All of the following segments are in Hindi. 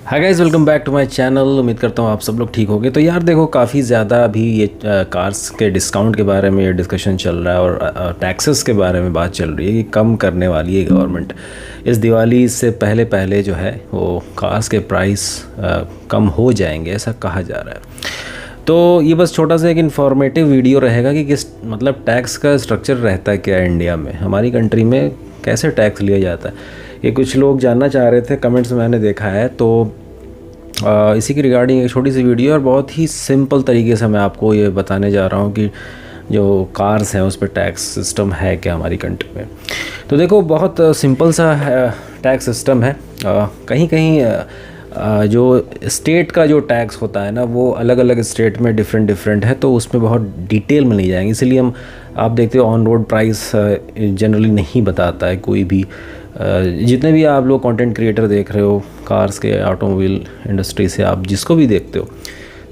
Hi guys, welcome back to my channel. उम्मीद करता हूँ आप सब लोग ठीक होंगे। तो यार देखो, काफ़ी ज़्यादा अभी ये कार्स के डिस्काउंट के बारे में डिस्कशन चल रहा है और टैक्सेस के बारे में बात चल रही है कि कम करने वाली है गवर्नमेंट इस दिवाली से पहले पहले जो है वो कार्स के प्राइस कम हो जाएंगे, ऐसा कहा जा रहा है। तो ये बस छोटा सा एक इन्फॉर्मेटिव वीडियो रहेगा कि किस मतलब टैक्स का स्ट्रक्चर रहता है क्या है इंडिया में, हमारी कंट्री में कैसे टैक्स लिया जाता है। ये कुछ लोग जानना चाह रहे थे, कमेंट्स में मैंने देखा है। तो इसी की रिगार्डिंग एक छोटी सी वीडियो और बहुत ही सिंपल तरीके से मैं आपको ये बताने जा रहा हूँ कि जो कार्स हैं उस पर टैक्स सिस्टम है क्या हमारी कंट्री में। तो देखो, बहुत सिंपल सा टैक्स सिस्टम है। कहीं कहीं जो स्टेट का जो टैक्स होता है ना, वो अलग अलग स्टेट में डिफरेंट है, तो उसमें बहुत डिटेल में नहीं जाएंगे। इसलिए हम आप देखते हो ऑन रोड प्राइस जनरली नहीं बताता है कोई भी। जितने भी आप लोग कंटेंट क्रिएटर देख रहे हो, कार्स के, ऑटोमोबाइल इंडस्ट्री से आप जिसको भी देखते हो,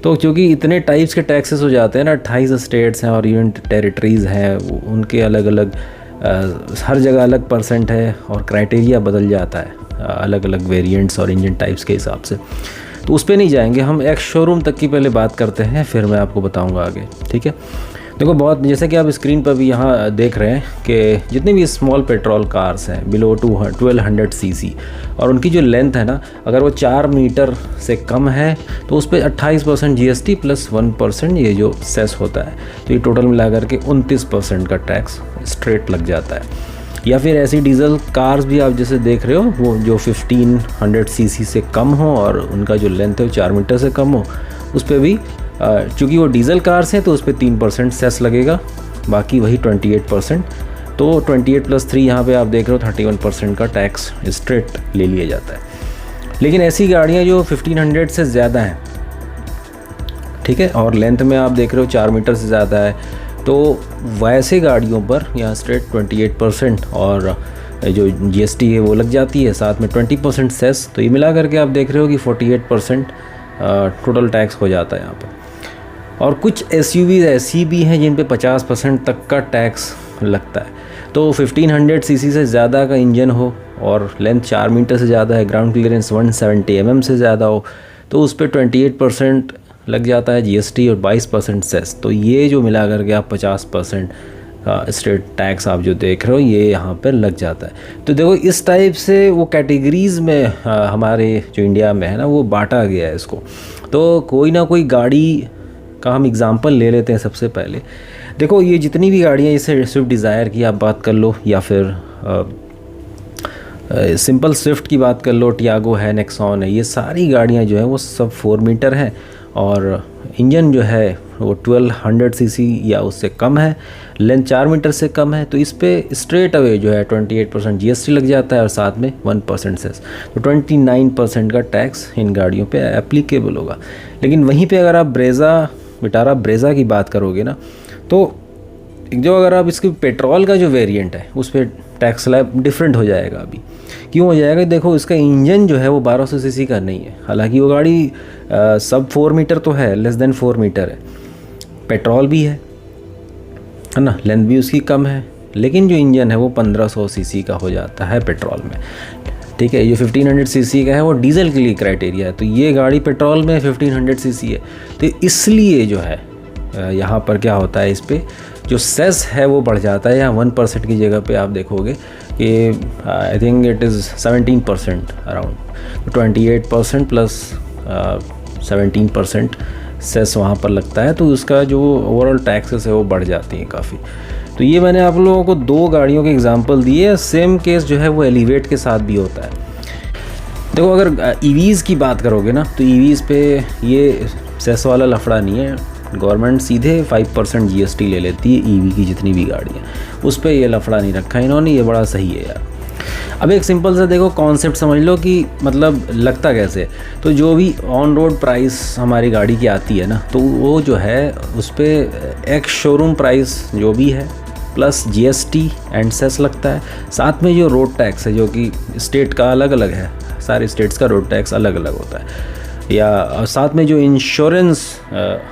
तो क्योंकि इतने टाइप्स के टैक्सेस हो जाते हैं ना, 28 स्टेट्स हैं और यूनियन टेरिटरीज़ हैं, उनके अलग अलग हर जगह अलग परसेंट है और क्राइटेरिया बदल जाता है अलग अलग वेरिएंट्स और इंजन टाइप्स के हिसाब से। तो उस पर नहीं जाएंगे हम, एक शोरूम तक की पहले बात करते हैं, फिर मैं आपको बताऊँगा आगे। ठीक है, देखो, बहुत जैसे कि आप स्क्रीन पर भी यहाँ देख रहे हैं कि जितनी भी स्मॉल पेट्रोल कार्स हैं बिलो 1200 सीसी और उनकी जो लेंथ है ना, अगर वो 4 मीटर से कम है तो उस पर 28% GST प्लस 1% ये जो सेस होता है, तो ये टोटल मिला करके 29% का टैक्स स्ट्रेट लग जाता है। या फिर ऐसी डीजल कार्स भी आप जैसे देख रहे हो, वो जो 1500 सीसी से कम हो और उनका जो लेंथ है वो 4 मीटर से कम हो, उस पर भी चूँकि वो डीजल कार्स हैं तो उस पर 3% सेस लगेगा, बाकी वही 28%। तो 28 प्लस 3 यहाँ पे आप देख रहे हो 31% का टैक्स स्ट्रेट ले लिया जाता है। लेकिन ऐसी गाड़ियाँ जो 1500 से ज़्यादा हैं, ठीक है, और लेंथ में आप देख रहे हो 4 मीटर से ज़्यादा है, तो वैसे गाड़ियों पर यहाँ स्ट्रेट 28% और जो GST है वो लग जाती है, साथ में 20% सेस। तो ये मिला करके आप देख रहे हो कि 48% टोटल टैक्स हो जाता है यहाँ पर। और कुछ SUVs ऐसी भी हैं जिन पे 50% तक का टैक्स लगता है। तो 1500 सीसी से ज़्यादा का इंजन हो और लेंथ 4 मीटर से ज़्यादा है, ग्राउंड क्लियरेंस 170 mm से ज़्यादा हो, तो उस पर 28% लग जाता है GST और 22% सेस। तो ये जो मिला करके आप 50% का स्टेट टैक्स आप जो देख रहे हो ये यहाँ पर लग जाता है। तो देखो, इस टाइप से वो कैटेगरीज़ में हमारे जो इंडिया में है ना, वो बांटा गया है इसको। तो कोई ना कोई गाड़ी का हम एग्ज़ाम्पल ले लेते हैं। सबसे पहले देखो, ये जितनी भी गाड़ियाँ, जैसे स्विफ्ट डिज़ायर की आप बात कर लो, या फिर सिंपल स्विफ्ट की बात कर लो, टियागो है, नेक्सॉन है, ये सारी गाड़ियाँ जो है वो सब 4 मीटर हैं और इंजन जो है वो 1200 सीसी या उससे कम है, लेंथ 4 मीटर से कम है। तो इस पर स्ट्रेट अवे जो है 28% GST लग जाता है और साथ में 1% सेस। तो 29% का टैक्स इन गाड़ियों पे एप्लीकेबल होगा। लेकिन वहीं पे अगर आप विटारा ब्रेज़ा की बात करोगे ना, तो जो अगर आप इसकी पेट्रोल का जो वेरिएंट है उस पर टैक्स स्लैब डिफरेंट हो जाएगा। अभी क्यों हो जाएगा? देखो, इसका इंजन जो है वो 1200 सीसी का नहीं है, हालांकि वो गाड़ी सब 4 मीटर तो है, लेस देन 4 मीटर है, पेट्रोल भी है ना, लेंथ भी उसकी कम है, लेकिन जो इंजन है वो 1500 सीसी का हो जाता है पेट्रोल में। ठीक है, ये 1500 सीसी का है, वो डीजल के लिए क्राइटेरिया है। तो ये गाड़ी पेट्रोल में 1500 सीसी है, तो इसलिए जो है यहाँ पर क्या होता है, इस पर जो सेस है वो बढ़ जाता है। यहाँ 1% की जगह पे आप देखोगे कि I think it is 17% around, 28% plus 17% cess वहाँ पर लगता है। तो उसका जो ओवरऑल टैक्सेस है वो बढ़ जाती हैं काफ़ी। तो ये मैंने आप लोगों को 2 गाड़ियों के एग्जांपल दिए। सेम केस जो है वो एलिवेट के साथ भी होता है। देखो, अगर EVs की बात करोगे ना, तो EVs पे ये सेस वाला लफड़ा नहीं है। गवर्नमेंट सीधे 5% GST ले लेती है EV की जितनी भी गाड़ियाँ, उस पर ये लफड़ा नहीं रखा इन्होंने, ये बड़ा सही है यार। अब एक सिंपल सा देखो कॉन्सेप्ट समझ लो कि मतलब लगता कैसे। तो जो भी ऑन रोड प्राइस हमारी गाड़ी की आती है ना, तो वो जो है उस पर एक शोरूम प्राइस जो भी है प्लस GST एंड सेस लगता है, साथ में जो रोड टैक्स है जो कि स्टेट का अलग अलग है, सारे स्टेट्स का रोड टैक्स अलग अलग होता है, या साथ में जो इंश्योरेंस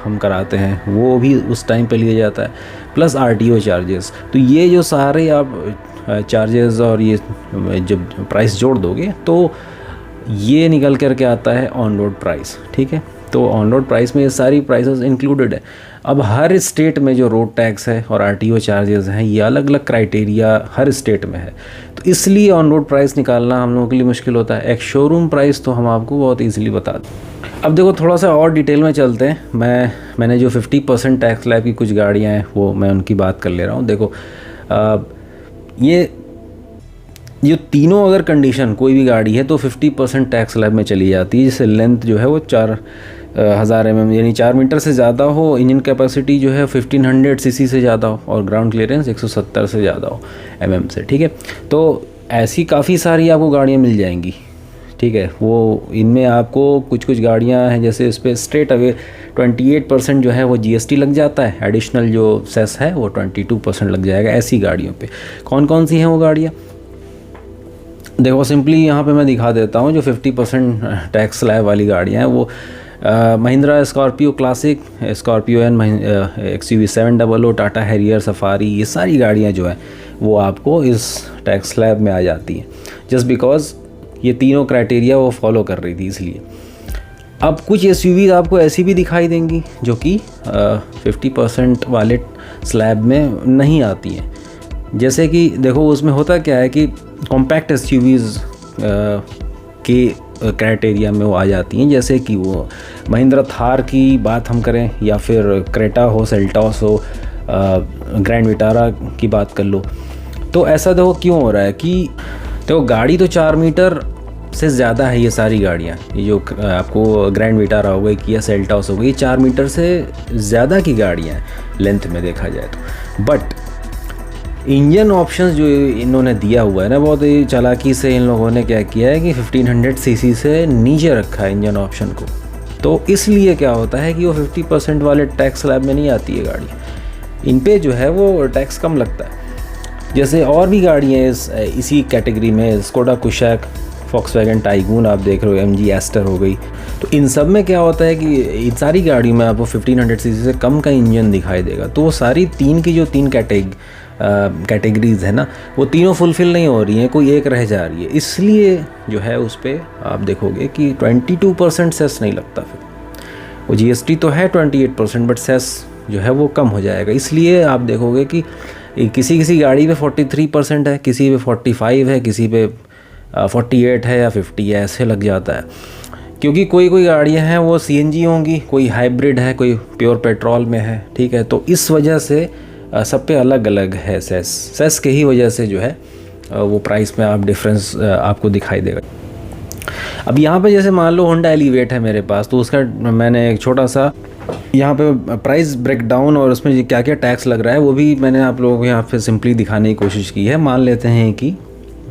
हम कराते हैं वो भी उस टाइम पे लिया जाता है, प्लस RTO चार्जेस। तो ये जो सारे आप चार्जेस और ये जब प्राइस जोड़ दोगे तो ये निकल कर के आता है ऑन रोड प्राइस, ठीक है। तो ऑन रोड प्राइस में ये सारी प्राइसेस इंक्लूडेड है। अब हर स्टेट में जो रोड टैक्स है और आरटीओ चार्जेस हैं, ये अलग अलग क्राइटेरिया हर स्टेट में है, तो इसलिए ऑन रोड प्राइस निकालना हम लोगों के लिए मुश्किल होता है। एक शोरूम प्राइस तो हम आपको बहुत ईजिली बता दें। अब देखो थोड़ा सा और डिटेल में चलते हैं। मैंने जो 50% टैक्स स्लैब की कुछ गाड़ियाँ हैं वो मैं उनकी बात कर ले रहा हूँ। देखो ये तीनों अगर कंडीशन कोई भी गाड़ी है तो 50% टैक्स स्लैब में चली जाती है, जिससे लेंथ जो है वो 4000 mm यानी 4 मीटर से ज़्यादा हो, इंजन कैपेसिटी जो है 1500 सीसी से ज़्यादा हो और ग्राउंड क्लियरेंस 170 से ज़्यादा हो mm से, ठीक है। तो ऐसी काफ़ी सारी आपको गाड़ियाँ मिल जाएंगी, ठीक है। वो इनमें आपको कुछ गाड़ियाँ हैं जैसे इस पर स्ट्रेट अवे 28% जो है वो जीएसटी लग जाता है, एडिशनल जो सेस है वो 22% लग जाएगा ऐसी गाड़ियों पे। कौन कौन सी हैं वो गाड़ियाँ, देखो सिंपली यहाँ पे मैं दिखा देता हूँ। जो 50% टैक्स स्लैब वाली गाड़ियाँ हैं वो Mahindra Scorpio classic, Scorpio N, XUV 700, Tata Harrier, Safari, ये सारी गाड़ियाँ जो हैं वो आपको इस टैक्स स्लैब में आ जाती हैं, जस्ट बिकॉज ये तीनों क्राइटेरिया वो फॉलो कर रही थी इसलिए। अब कुछ SUV आपको ऐसी भी दिखाई देंगी जो कि 50% वाले स्लैब में नहीं आती हैं। जैसे कि देखो उसमें होता क्या है कि कॉम्पैक्ट SUVs के क्राइटेरिया में वो आ जाती हैं, जैसे कि वो महिंद्रा थार की बात हम करें या फिर क्रेटा हो, सेल्टॉस हो, ग्रैंड विटारा की बात कर लो। तो ऐसा देखो क्यों हो रहा है कि देखो गाड़ी तो 4 मीटर से ज़्यादा है, ये सारी गाड़ियाँ, ये जो आपको ग्रैंड विटारा हो गई, किया सेल्टॉस हो गई, 4 मीटर से ज़्यादा की गाड़ियाँ हैं लेंथ में देखा जाए तो। बट इंजन ऑप्शंस जो इन्होंने दिया हुआ है ना, बहुत ही चालाकी से इन लोगों ने क्या किया है कि 1500 सीसी से नीचे रखा है इंजन ऑप्शन को। तो इसलिए क्या होता है कि वो 50% वाले टैक्स स्लैब में नहीं आती है गाड़ी, इन पे जो है वो टैक्स कम लगता है। जैसे और भी गाड़ियाँ इसी कैटेगरी में, स्कोडा कुशैक, फॉक्सवैगन टाइगून आप देख रहे हो, MG एस्टर हो गई, तो इन सब में क्या होता है कि इन सारी गाड़ियों में आपको 1500 सीसी से कम का इंजन दिखाई देगा। तो वो सारी तीन कैटेगरीज है ना, वो तीनों फुलफ़िल नहीं हो रही हैं, कोई एक रह जा रही है। इसलिए जो है उस पर आप देखोगे कि 22% सेस नहीं लगता। फिर वो GST तो है 28%, बट सेस जो है वो कम हो जाएगा। इसलिए आप देखोगे कि किसी गाड़ी पे 43% है, किसी पे 45 है, किसी पे 48 है या 50 है, ऐसे लग जाता है। क्योंकि कोई गाड़ियाँ हैं वो CNG होंगी, कोई हाइब्रिड है, कोई प्योर पेट्रोल में है, ठीक है। तो इस वजह से सब पे अलग अलग है सेस के ही वजह से जो है वो प्राइस में आप डिफरेंस आपको दिखाई देगा। अब यहाँ पे जैसे मान लो होंडा एलिवेट है मेरे पास, तो उसका मैंने एक छोटा सा यहाँ पे प्राइस ब्रेकडाउन और उसमें क्या क्या टैक्स लग रहा है वो भी मैंने आप लोगों को यहाँ पे सिंपली दिखाने की कोशिश की है। मान लेते हैं कि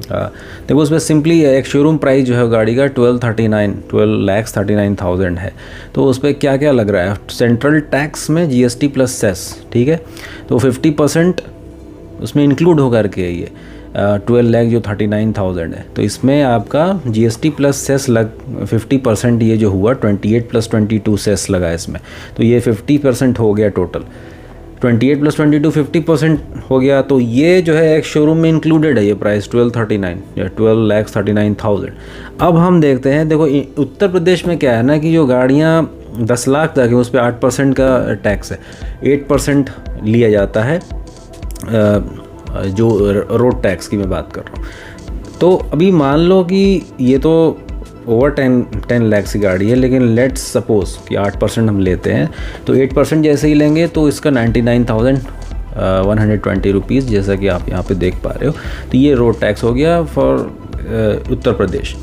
देखो उसमें सिंपली एक शोरूम प्राइस जो है गाड़ी का 12,39,000 है। तो उस पर क्या क्या लग रहा है, सेंट्रल टैक्स में GST प्लस सेस, ठीक है। तो 50% उसमें इंक्लूड होकर के ये 12 लाख जो 39,000 है, तो इसमें आपका GST प्लस सेस लग 50% ये जो हुआ 28 + 22 सेस लगा इसमें, तो ये 50% हो गया टोटल। 28 + 22 50% हो गया। तो ये जो है एक शोरूम में इंक्लूडेड है ये प्राइस 12,39,000। अब हम देखते हैं, देखो उत्तर प्रदेश में क्या है ना कि जो गाड़ियाँ 10 लाख तक है उस पर 8% का टैक्स है, 8% लिया जाता है जो रोड टैक्स की मैं बात कर रहा हूँ। तो अभी मान लो कि ये तो ओवर 10 लाख की गाड़ी है, लेकिन लेट्स सपोज कि 8% हम लेते हैं, तो 8% जैसे ही लेंगे तो इसका 99,120 रुपीज़, जैसा कि आप यहाँ पे देख पा रहे हो। तो ये रोड टैक्स हो गया फॉर उत्तर प्रदेश।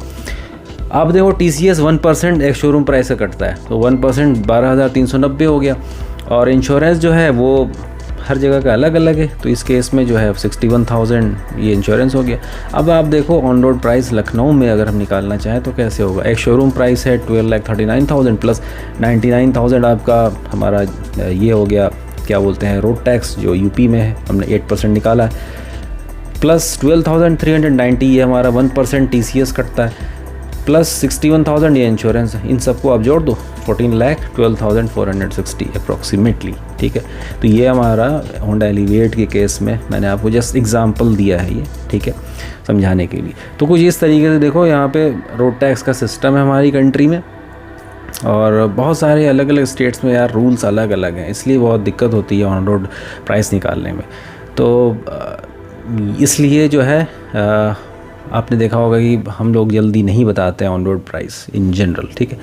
अब देखो TCS 1% एक शोरूम प्राइस से कटता है, तो 1% 12,390 हो गया। और इंश्योरेंस जो है वो हर जगह का अलग अलग है, तो इस केस में जो है 61,000 ये इंश्योरेंस हो गया। अब आप देखो ऑन रोड प्राइस लखनऊ में अगर हम निकालना चाहें तो कैसे होगा। एक शोरूम प्राइस है 12,39,000 प्लस 99,000 आपका हमारा ये हो गया, क्या बोलते हैं, रोड टैक्स जो यूपी में है, हमने 8% निकाला है, प्लस 12,390 ये हमारा 1% TCS कटता है, प्लस 61,000 ये इंश्योरेंस है। इन सबको आप जोड़ दो, 14,12,460 अप्रॉक्सीमेटली, ठीक है। तो ये हमारा होंडा एलिवेट के केस में मैंने आपको जस्ट एग्जांपल दिया है ये, ठीक है, समझाने के लिए। तो कुछ इस तरीके से देखो, यहाँ पे रोड टैक्स का सिस्टम है हमारी कंट्री में, और बहुत सारे अलग अलग स्टेट्स में यार रूल्स अलग अलग हैं, इसलिए बहुत दिक्कत होती है ऑन रोड प्राइस निकालने में। तो इसलिए जो है आपने देखा होगा कि हम लोग जल्दी नहीं बताते हैं on road price in general, ठीक है।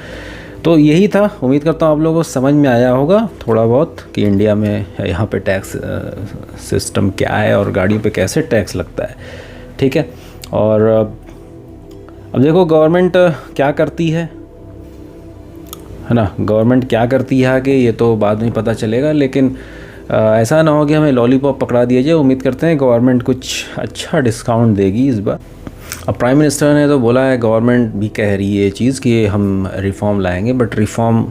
तो यही था, उम्मीद करता हूँ आप लोगों को समझ में आया होगा थोड़ा बहुत कि इंडिया में यहाँ पे टैक्स सिस्टम क्या है और गाड़ियों पे कैसे टैक्स लगता है, ठीक है। और अब देखो गवर्नमेंट क्या करती है ना, गवर्नमेंट क्या करती है आगे ये तो बाद में पता चलेगा, लेकिन ऐसा ना हो कि हमें लॉलीपॉप पकड़ा दिया जाए। उम्मीद करते हैं गवर्नमेंट कुछ अच्छा डिस्काउंट देगी इस बार। अब प्राइम मिनिस्टर ने तो बोला है, गवर्नमेंट भी कह रही है ये चीज़ कि हम रिफ़ॉर्म लाएंगे, बट रिफ़ॉर्म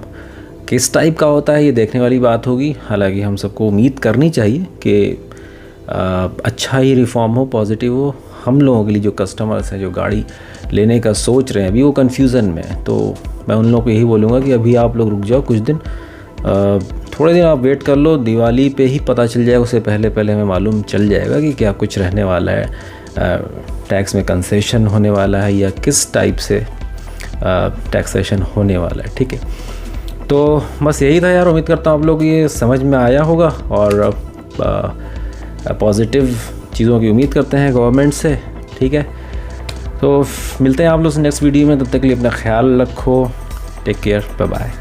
किस टाइप का होता है ये देखने वाली बात होगी। हालांकि हम सबको उम्मीद करनी चाहिए कि अच्छा ही रिफ़ॉर्म हो, पॉजिटिव हो। हम लोगों के लिए जो कस्टमर्स हैं, जो गाड़ी लेने का सोच रहे हैं, अभी वो कन्फ्यूज़न में है, तो मैं उन लोगों को यही बोलूँगा कि अभी आप लोग रुक जाओ कुछ दिन, थोड़े दिन आप वेट कर लो। दिवाली पे ही पता चल जाएगा, उससे पहले पहले हमें मालूम चल जाएगा कि क्या कुछ रहने वाला है, टैक्स में कंसेशन होने वाला है या किस टाइप से टैक्सेशन होने वाला है, ठीक है। तो बस यही था यार, उम्मीद करता हूँ आप लोग ये समझ में आया होगा और पॉजिटिव चीज़ों की उम्मीद करते हैं गवर्नमेंट से, ठीक है। तो मिलते हैं आप लोग से नेक्स्ट वीडियो में, तब तक के लिए अपना ख्याल रखो, टेक केयर, बाय बाय।